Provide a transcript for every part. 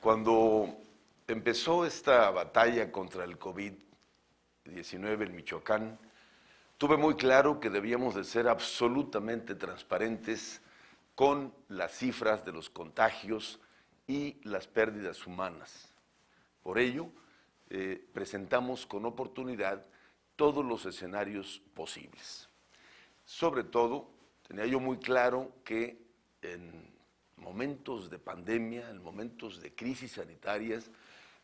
Cuando empezó esta batalla contra el COVID-19 en Michoacán, tuve muy claro que debíamos de ser absolutamente transparentes con las cifras de los contagios y las pérdidas humanas. Por ello, presentamos con oportunidad todos los escenarios posibles. Sobre todo, tenía yo muy claro que en momentos de pandemia, en momentos de crisis sanitarias,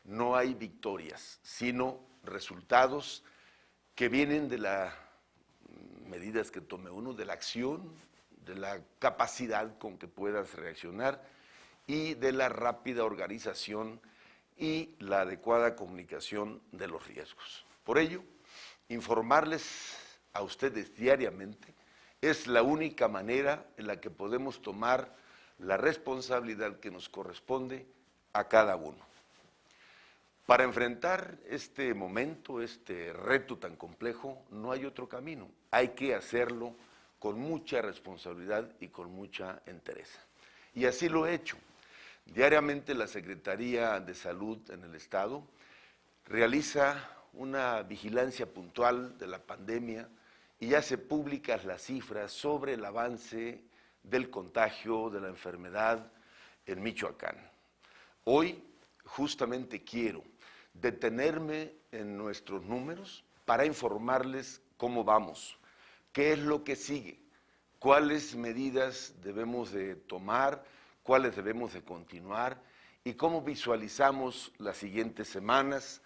no hay victorias, sino resultados que vienen de las medidas que tome uno, de la acción, de la capacidad con que puedas reaccionar y de la rápida organización y la adecuada comunicación de los riesgos. Por ello, informarles a ustedes diariamente es la única manera en la que podemos tomar la responsabilidad que nos corresponde a cada uno. Para enfrentar este momento, este reto tan complejo, no hay otro camino. Hay que hacerlo con mucha responsabilidad y con mucha entereza. Y así lo he hecho. Diariamente la Secretaría de Salud en el Estado realiza una vigilancia puntual de la pandemia y ya se públicas las cifras sobre el avance del contagio de la enfermedad en Michoacán. Hoy justamente quiero detenerme en nuestros números para informarles cómo vamos, qué es lo que sigue, cuáles medidas debemos de tomar, cuáles debemos de continuar y cómo visualizamos las siguientes semanas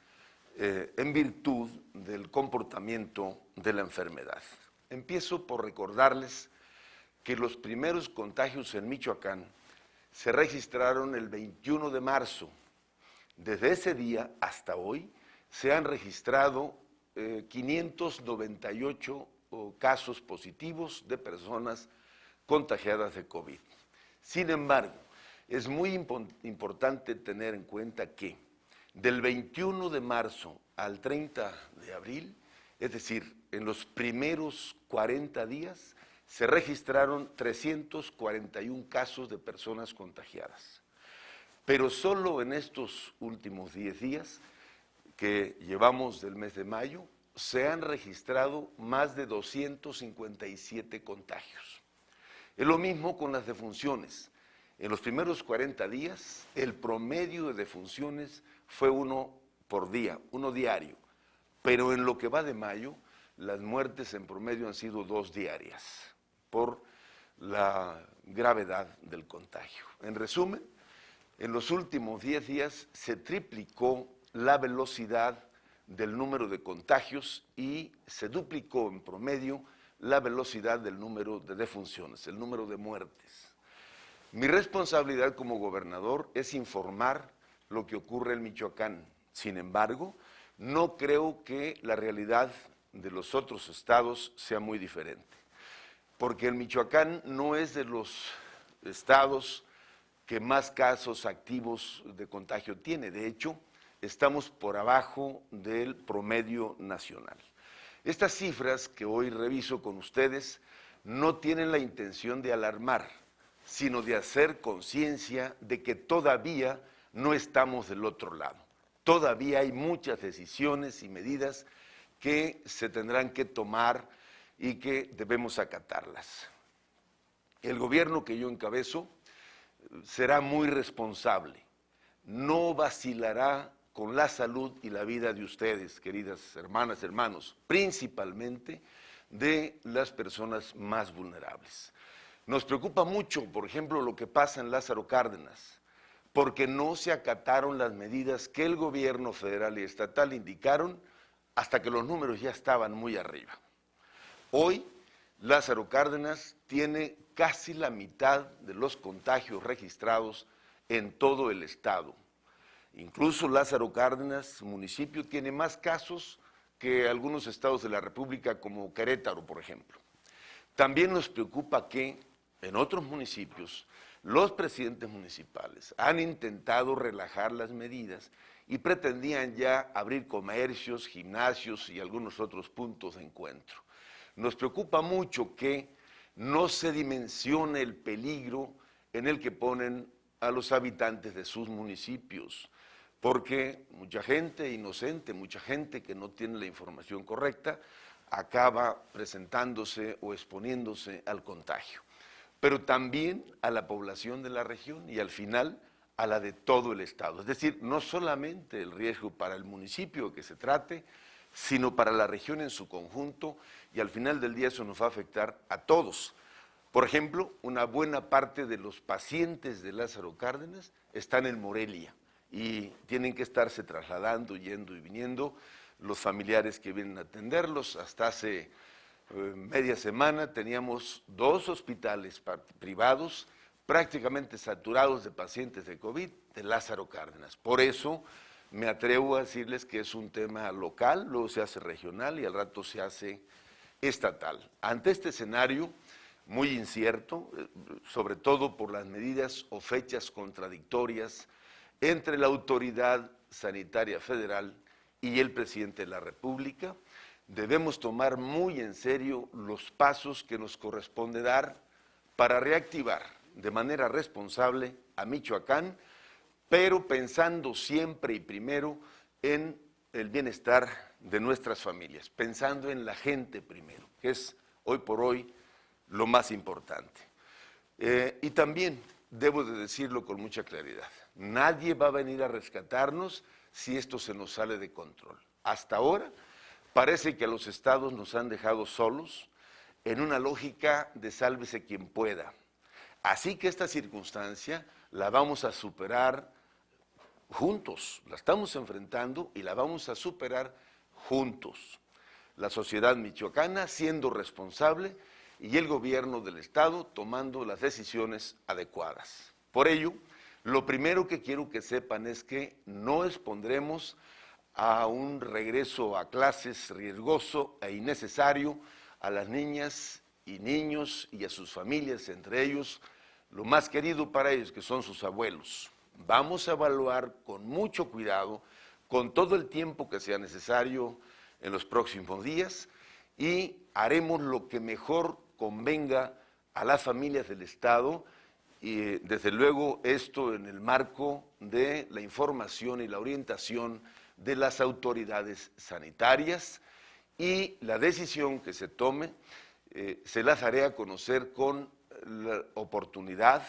en virtud del comportamiento de la enfermedad. Empiezo por recordarles que los primeros contagios en Michoacán se registraron el 21 de marzo. Desde ese día hasta hoy se han registrado 598 casos positivos de personas contagiadas de COVID. Sin embargo, es muy importante tener en cuenta que del 21 de marzo al 30 de abril, es decir, en los primeros 40 días, se registraron 341 casos de personas contagiadas. Pero solo en estos últimos 10 días que llevamos del mes de mayo, se han registrado más de 257 contagios. Es lo mismo con las defunciones. En los primeros 40 días, el promedio de defunciones fue uno por día, uno diario. Pero en lo que va de mayo, las muertes en promedio han sido 2 diarias por la gravedad del contagio. En resumen, en los últimos 10 días se triplicó la velocidad del número de contagios y se duplicó en promedio la velocidad del número de defunciones, el número de muertes. Mi responsabilidad como gobernador es informar lo que ocurre en Michoacán. Sin embargo, no creo que la realidad de los otros estados sea muy diferente, porque el Michoacán no es de los estados que más casos activos de contagio tiene. De hecho, estamos por abajo del promedio nacional. Estas cifras que hoy reviso con ustedes no tienen la intención de alarmar, sino de hacer conciencia de que todavía no estamos del otro lado. Todavía hay muchas decisiones y medidas que se tendrán que tomar y que debemos acatarlas. El gobierno que yo encabezo será muy responsable, no vacilará con la salud y la vida de ustedes, queridas hermanas, hermanos, principalmente de las personas más vulnerables. Nos preocupa mucho, por ejemplo, lo que pasa en Lázaro Cárdenas, porque no se acataron las medidas que el gobierno federal y estatal indicaron hasta que los números ya estaban muy arriba. Hoy, Lázaro Cárdenas tiene casi la mitad de los contagios registrados en todo el estado. Incluso Lázaro Cárdenas, municipio, tiene más casos que algunos estados de la República, como Querétaro, por ejemplo. También nos preocupa que en otros municipios los presidentes municipales han intentado relajar las medidas y pretendían ya abrir comercios, gimnasios y algunos otros puntos de encuentro. Nos preocupa mucho que no se dimensione el peligro en el que ponen a los habitantes de sus municipios, porque mucha gente inocente, mucha gente que no tiene la información correcta, acaba presentándose o exponiéndose al contagio. Pero también a la población de la región y al final a la de todo el estado. Es decir, no solamente el riesgo para el municipio que se trate, sino para la región en su conjunto, y al final del día eso nos va a afectar a todos. Por ejemplo, una buena parte de los pacientes de Lázaro Cárdenas están en Morelia y tienen que estarse trasladando, yendo y viniendo, los familiares que vienen a atenderlos. Hasta hace media semana teníamos 2 hospitales privados prácticamente saturados de pacientes de COVID de Lázaro Cárdenas. Por eso me atrevo a decirles que es un tema local, luego se hace regional y al rato se hace estatal. Ante este escenario muy incierto, sobre todo por las medidas o fechas contradictorias entre la autoridad sanitaria federal y el presidente de la República, debemos tomar muy en serio los pasos que nos corresponde dar para reactivar de manera responsable a Michoacán, pero pensando siempre y primero en el bienestar de nuestras familias, pensando en la gente primero, que es hoy por hoy lo más importante. Y también debo de decirlo con mucha claridad, nadie va a venir a rescatarnos si esto se nos sale de control. Hasta ahora parece que a los estados nos han dejado solos en una lógica de sálvese quien pueda. Así que esta circunstancia la vamos a superar juntos, la estamos enfrentando y la vamos a superar juntos. La sociedad michoacana siendo responsable y el gobierno del estado tomando las decisiones adecuadas. Por ello, lo primero que quiero que sepan es que no expondremos a un regreso a clases riesgoso e innecesario a las niñas y niños y a sus familias, entre ellos lo más querido para ellos, que son sus abuelos. Vamos a evaluar con mucho cuidado, con todo el tiempo que sea necesario en los próximos días, y haremos lo que mejor convenga a las familias del estado, y desde luego esto en el marco de la información y la orientación de las autoridades sanitarias, y la decisión que se tome se las haré a conocer con la oportunidad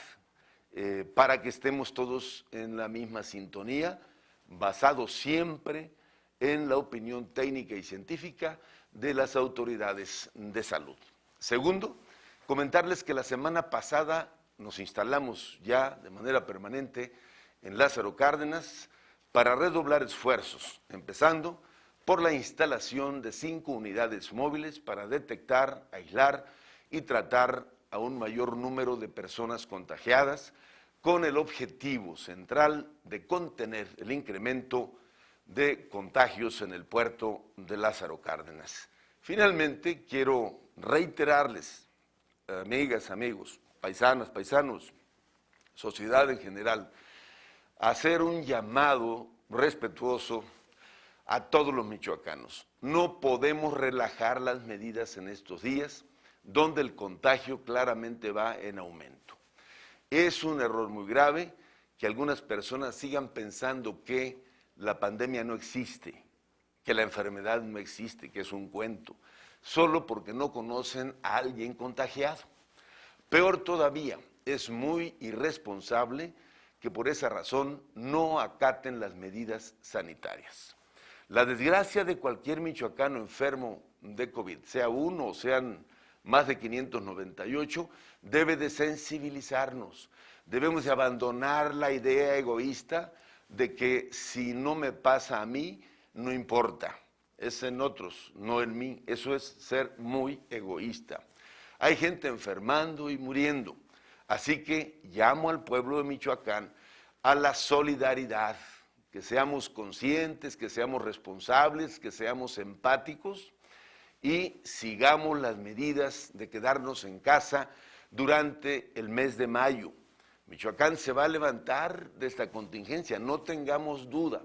para que estemos todos en la misma sintonía, basado siempre en la opinión técnica y científica de las autoridades de salud. Segundo, comentarles que la semana pasada nos instalamos ya de manera permanente en Lázaro Cárdenas para redoblar esfuerzos, empezando por la instalación de 5 unidades móviles para detectar, aislar y tratar a un mayor número de personas contagiadas, con el objetivo central de contener el incremento de contagios en el puerto de Lázaro Cárdenas. Finalmente, quiero reiterarles, amigas, amigos, paisanas, paisanos, sociedad en general, hacer un llamado respetuoso a todos los michoacanos. No podemos relajar las medidas en estos días, donde el contagio claramente va en aumento. Es un error muy grave que algunas personas sigan pensando que la pandemia no existe, que la enfermedad no existe, que es un cuento, solo porque no conocen a alguien contagiado. Peor todavía, es muy irresponsable que por esa razón no acaten las medidas sanitarias. La desgracia de cualquier michoacano enfermo de COVID, sea uno o sean más de 598, debe de sensibilizarnos. Debemos de abandonar la idea egoísta de que si no me pasa a mí, no importa. Es en otros, no en mí. Eso es ser muy egoísta. Hay gente enfermando y muriendo. Así que llamo al pueblo de Michoacán a la solidaridad, que seamos conscientes, que seamos responsables, que seamos empáticos y sigamos las medidas de quedarnos en casa durante el mes de mayo. Michoacán se va a levantar de esta contingencia, no tengamos duda,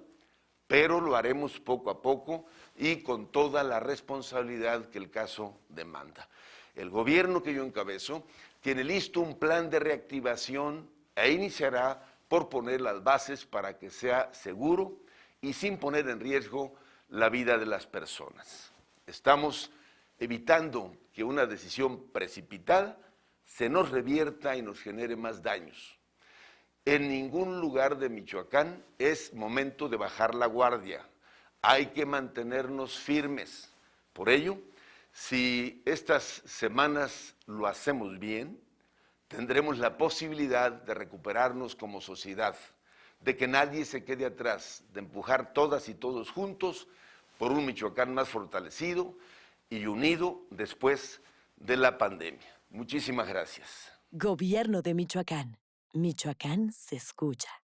pero lo haremos poco a poco y con toda la responsabilidad que el caso demanda. El gobierno que yo encabezo tiene listo un plan de reactivación e iniciará por poner las bases para que sea seguro y sin poner en riesgo la vida de las personas. Estamos evitando que una decisión precipitada se nos revierta y nos genere más daños. En ningún lugar de Michoacán es momento de bajar la guardia. Hay que mantenernos firmes. Por ello, si estas semanas lo hacemos bien, tendremos la posibilidad de recuperarnos como sociedad, de que nadie se quede atrás, de empujar todas y todos juntos por un Michoacán más fortalecido y unido después de la pandemia. Muchísimas gracias. Gobierno de Michoacán. Michoacán se escucha.